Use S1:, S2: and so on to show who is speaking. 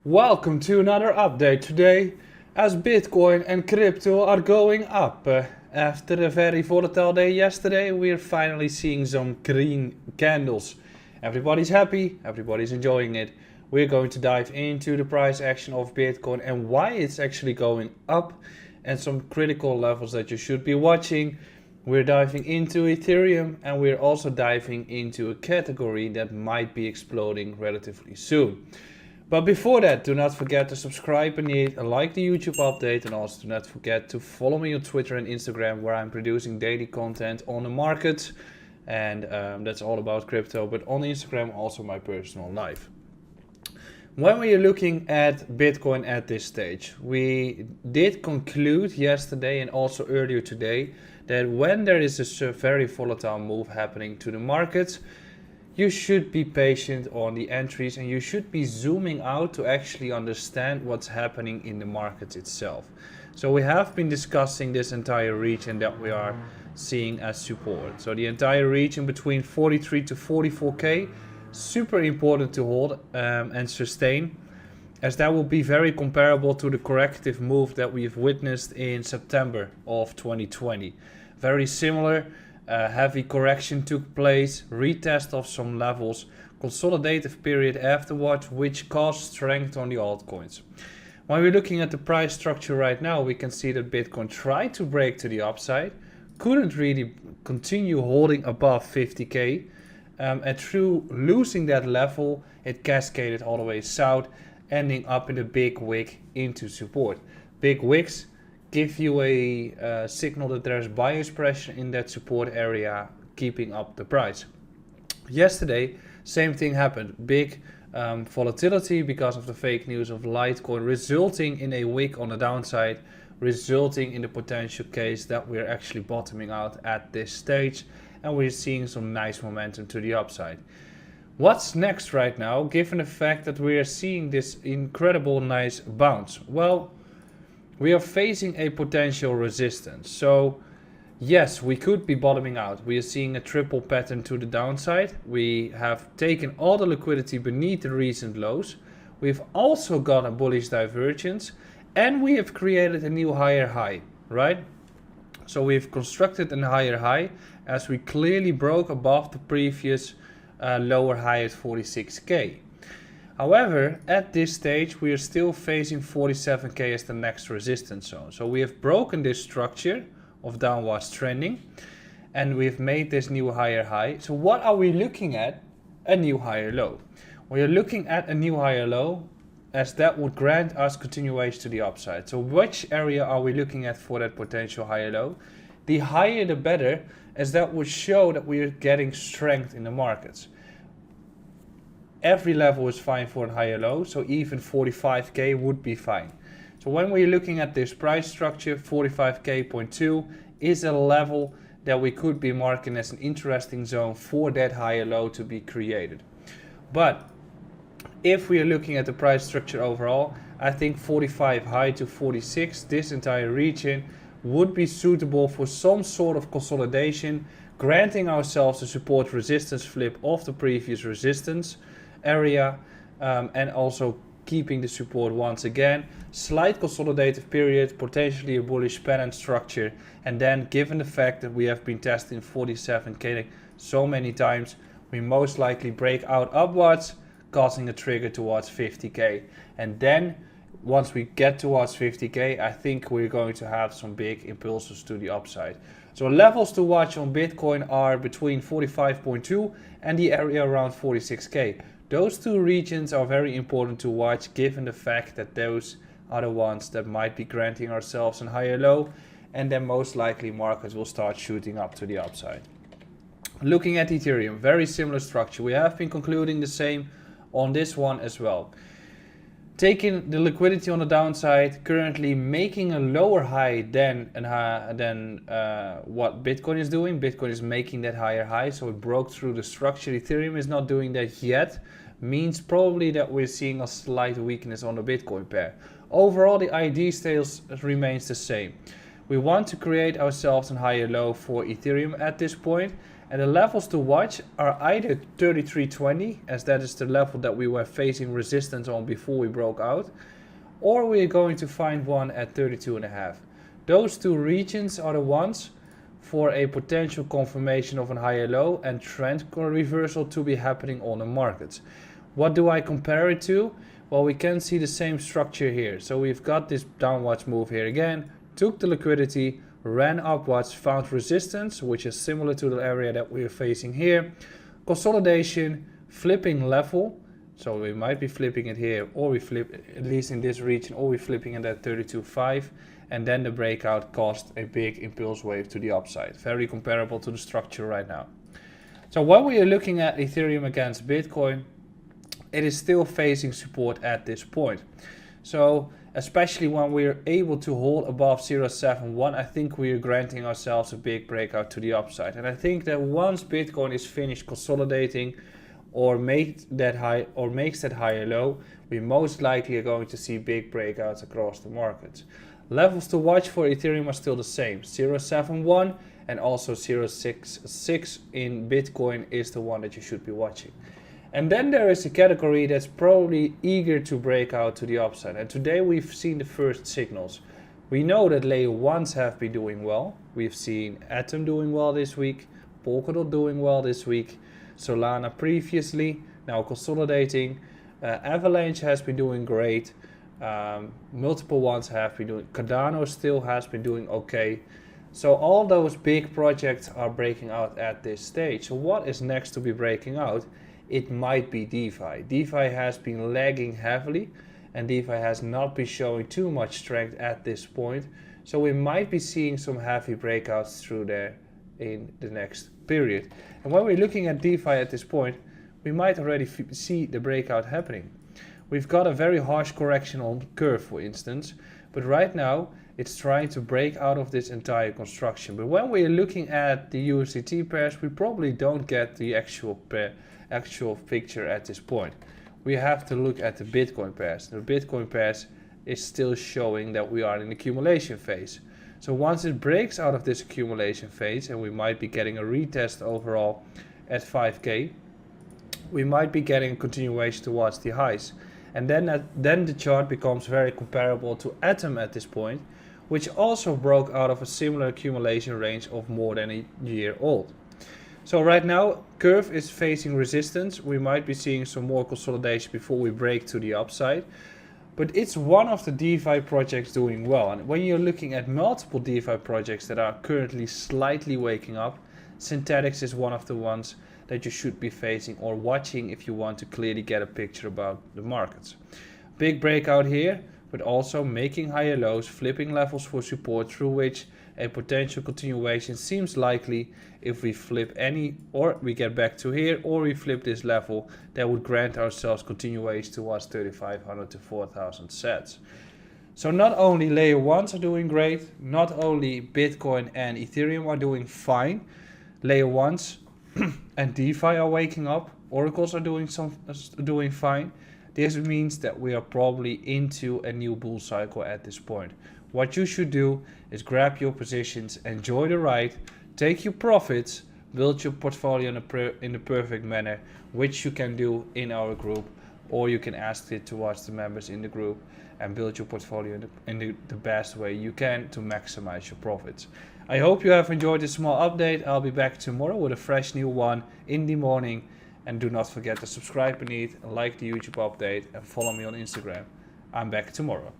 S1: Welcome to another update today, as Bitcoin and crypto are going up. After a very volatile day yesterday, we're finally seeing some green candles. Everybody's happy, everybody's enjoying it. We're going to dive into the price action of Bitcoin and why it's actually going up and some critical levels that you should be watching. We're diving into Ethereum and we're also diving into a category that might be exploding relatively soon. But before that, do not forget to subscribe and like the YouTube update, and also do not forget to follow me on Twitter and Instagram, where I'm producing daily content on the market, and that's all about crypto, but on Instagram also my personal life. When we are looking at Bitcoin at this stage, we did conclude yesterday and also earlier today that when there is a very volatile move happening to the markets, you should be patient on the entries and you should be zooming out to actually understand what's happening in the market itself. So we have been discussing this entire region that we are seeing as support. So the entire region between 43 to 44k, super important to hold and sustain, as that will be very comparable to the corrective move that we've witnessed in September of 2020. Very similar. Heavy correction took place, retest of some levels, consolidative period afterwards, which caused strength on the altcoins. When we're looking at the price structure right now, we can see that Bitcoin tried to break to the upside, couldn't really continue holding above 50k, and through losing that level, it cascaded all the way south, ending up in a big wick into support. Big wicks give you a signal that there's buyer's pressure in that support area, keeping up the price. Yesterday, same thing happened. Big volatility because of the fake news of Litecoin, resulting in a wick on the downside, resulting in the potential case that we're actually bottoming out at this stage, and we're seeing some nice momentum to the upside. What's next right now, given the fact that we are seeing this incredible nice bounce? Well, we are facing a potential resistance. So yes, we could be bottoming out. We are seeing a triple pattern to the downside. We have taken all the liquidity beneath the recent lows. We've also got a bullish divergence, and we have created a new higher high, right? So we've constructed a higher high as we clearly broke above the previous lower high at 46k. However, at this stage, we are still facing 47k as the next resistance zone. So we have broken this structure of downwards trending, and we've made this new higher high. So what are we looking at? A new higher low. We are looking at a new higher low, as that would grant us continuation to the upside. So which area are we looking at for that potential higher low? The higher the better, as that would show that we are getting strength in the markets. Every level is fine for a higher low, so even 45k would be fine. So when we're looking at this price structure, 45k.2 is a level that we could be marking as an interesting zone for that higher low to be created. But if we are looking at the price structure overall, I think 45 high to 46, this entire region, would be suitable for some sort of consolidation, granting ourselves a support resistance flip of the previous resistance area, and also keeping the support once again. Slight consolidative period, potentially a bullish pennant structure, and then given the fact that we have been testing 47k so many times, we most likely break out upwards, causing a trigger towards 50k. And then once we get towards 50k, I think we're going to have some big impulses to the upside. So levels to watch on Bitcoin are between 45.2 and the area around 46k. Those two regions are very important to watch, given the fact that those are the ones that might be granting ourselves a higher low, and then most likely markets will start shooting up to the upside. Looking at Ethereum, very similar structure. We have been concluding the same on this one as well. Taking the liquidity on the downside, currently making a lower high than what Bitcoin is doing. Bitcoin is making that higher high, so it broke through the structure. Ethereum is not doing that yet, means probably that we're seeing a slight weakness on the Bitcoin pair. Overall, the ID still remains the same. We want to create ourselves a higher low for Ethereum at this point, And the levels to watch are either 33.20, as that is the level that we were facing resistance on before we broke out, or we're going to find one at 32.5. Those two regions are the ones for a potential confirmation of a higher low and trend reversal to be happening on the markets. What do I compare it to? Well, we can see the same structure here. So we've got this downwards move here again, took the liquidity, ran upwards, found resistance, which is similar to the area that we are facing here. Consolidation, flipping level. So we might be flipping it here, or we flip, at least in this region, or we're flipping it at 32.5. And then the breakout caused a big impulse wave to the upside. Very comparable to the structure right now. So when we are looking at Ethereum against Bitcoin, it is still facing support at this point. So especially when we are able to hold above 0.71, I think we are granting ourselves a big breakout to the upside. And I think that once Bitcoin is finished consolidating or makes that higher low, we most likely are going to see big breakouts across the markets. Levels to watch for Ethereum are still the same. 0.71 and also 0.66 in Bitcoin is the one that you should be watching. And then there is a category that's probably eager to break out to the upside. And today we've seen the first signals. We know that layer 1s have been doing well. We've seen Atom doing well this week, Polkadot doing well this week, Solana previously, now consolidating. Avalanche has been doing great. Multiple ones have been doing, Cardano still has been doing okay. So all those big projects are breaking out at this stage. So what is next to be breaking out? It might be DeFi. DeFi has been lagging heavily and DeFi has not been showing too much strength at this point. So we might be seeing some heavy breakouts through there in the next period. And when we're looking at DeFi at this point, we might already see the breakout happening. We've got a very harsh correction on Curve, for instance, but right now it's trying to break out of this entire construction. But when we're looking at the USDT pairs, we probably don't get the actual picture at this point. We have to look at the Bitcoin pairs. The Bitcoin pairs is still showing that we are in the accumulation phase. So once it breaks out of this accumulation phase, and we might be getting a retest overall at 5K, we might be getting a continuation towards the highs. And then the chart becomes very comparable to Atom at this point, which also broke out of a similar accumulation range of more than a year old. So right now, Curve is facing resistance. We might be seeing some more consolidation before we break to the upside. But it's one of the DeFi projects doing well. And when you're looking at multiple DeFi projects that are currently slightly waking up, Synthetics is one of the ones that you should be facing or watching if you want to clearly get a picture about the markets. Big breakout here, but also making higher lows, flipping levels for support through which a potential continuation seems likely. If we flip any, or we get back to here, or we flip this level, that would grant ourselves continuation towards 3,500 to 4,000 sats. So not only layer 1s are doing great, not only Bitcoin and Ethereum are doing fine, layer 1s and DeFi are waking up, oracles are doing fine. This means that we are probably into a new bull cycle at this point. What you should do is grab your positions, enjoy the ride, take your profits, build your portfolio in the perfect manner, which you can do in our group, or you can ask it towards the members in the group and build your portfolio in the best way you can to maximize your profits. I hope you have enjoyed this small update. I'll be back tomorrow with a fresh new one in the morning. And do not forget to subscribe beneath, like the YouTube update, and follow me on Instagram. I'm back tomorrow.